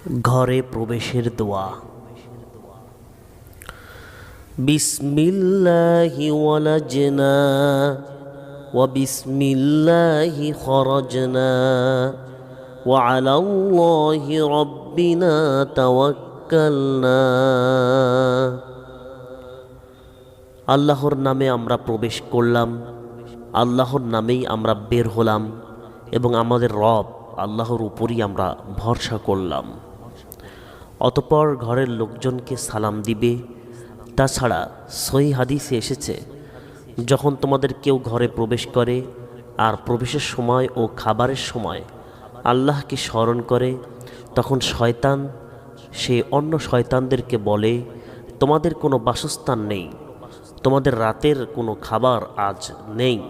ঘরে প্রবেশের দোয়া। বিসমিল্লাহি ওয়ালাজনা ওয়া বিসমিল্লাহি খরাজনা ওয়া আলাল্লাহি রাব্বিনা তাওয়াক্কালনা। আল্লাহর নামে আমরা প্রবেশ করলাম, আল্লাহর নামেই আমরা বের হলাম এবং আমাদের রব আল্লাহর উপরই আমরা ভরসা করলাম। অতঃপর ঘরের লোকজনকে সালাম দিবে। তাছাড়া সহিহ হাদিসে এসেছে, যখন তোমাদের কেউ ঘরে প্রবেশ করে আর প্রবেশের সময় ও খাবারের সময় আল্লাহকে স্মরণ করে, তখন শয়তান সে অন্য শয়তানদেরকে বলে, তোমাদের কোনো বাসস্থান নেই, তোমাদের রাতের কোনো খাবার আজ নেই।